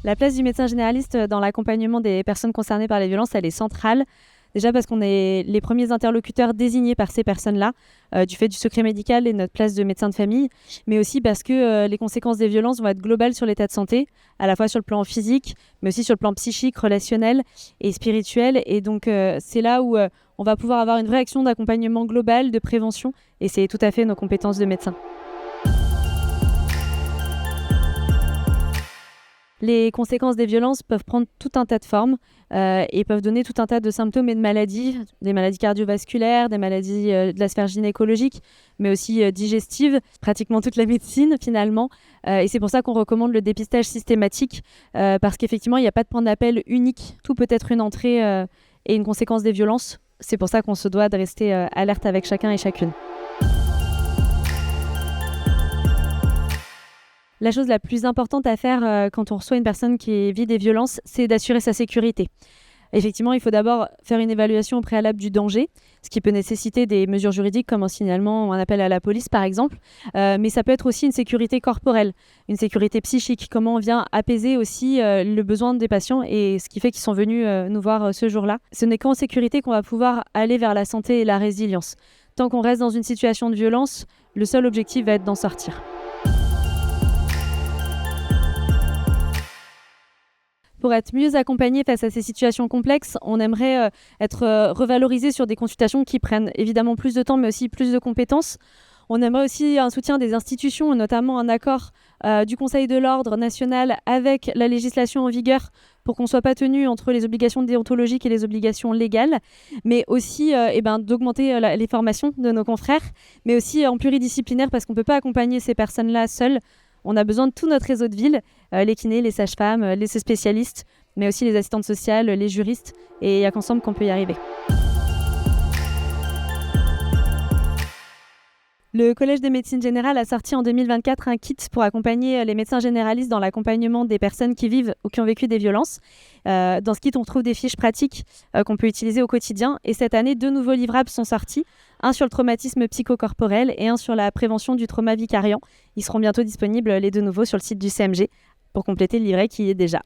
La place du médecin généraliste dans l'accompagnement des personnes concernées par les violences, elle est centrale. Déjà parce qu'on est les premiers interlocuteurs désignés par ces personnes-là, du fait du secret médical et de notre place de médecin de famille, mais aussi parce que les conséquences des violences vont être globales sur l'état de santé, à la fois sur le plan physique, mais aussi sur le plan psychique, relationnel et spirituel. Et donc c'est là où on va pouvoir avoir une vraie action d'accompagnement global, de prévention, et c'est tout à fait nos compétences de médecin. Les conséquences des violences peuvent prendre tout un tas de formes et peuvent donner tout un tas de symptômes et de maladies, des maladies cardiovasculaires, des maladies de la sphère gynécologique, mais aussi digestives, pratiquement toute la médecine finalement. Et c'est pour ça qu'on recommande le dépistage systématique parce qu'effectivement, il n'y a pas de point d'appel unique. Tout peut être une entrée et une conséquence des violences. C'est pour ça qu'on se doit de rester alerte avec chacun et chacune. La chose la plus importante à faire quand on reçoit une personne qui vit des violences, c'est d'assurer sa sécurité. Effectivement, il faut d'abord faire une évaluation au préalable du danger, ce qui peut nécessiter des mesures juridiques comme un signalement ou un appel à la police par exemple, mais ça peut être aussi une sécurité corporelle, une sécurité psychique, comment on vient apaiser aussi le besoin des patients et ce qui fait qu'ils sont venus nous voir ce jour-là. Ce n'est qu'en sécurité qu'on va pouvoir aller vers la santé et la résilience. Tant qu'on reste dans une situation de violence, le seul objectif va être d'en sortir. Pour être mieux accompagné face à ces situations complexes, on aimerait être revalorisé sur des consultations qui prennent évidemment plus de temps, mais aussi plus de compétences. On aimerait aussi un soutien des institutions, notamment un accord du Conseil de l'ordre national avec la législation en vigueur pour qu'on ne soit pas tenu entre les obligations déontologiques et les obligations légales, mais aussi d'augmenter les formations de nos confrères, mais aussi en pluridisciplinaire parce qu'on ne peut pas accompagner ces personnes-là seules. On a besoin de tout notre réseau de ville, les kinés, les sages-femmes, les spécialistes, mais aussi les assistantes sociales, les juristes, et il n'y a qu'ensemble qu'on peut y arriver. Le Collège de médecine générale a sorti en 2024 un kit pour accompagner les médecins généralistes dans l'accompagnement des personnes qui vivent ou qui ont vécu des violences. Dans ce kit, on trouve des fiches pratiques qu'on peut utiliser au quotidien. Et cette année, 2 nouveaux livrables sont sortis, un sur le traumatisme psychocorporel et un sur la prévention du trauma vicariant. Ils seront bientôt disponibles, les 2 nouveaux, sur le site du CMG pour compléter le livret qui y est déjà.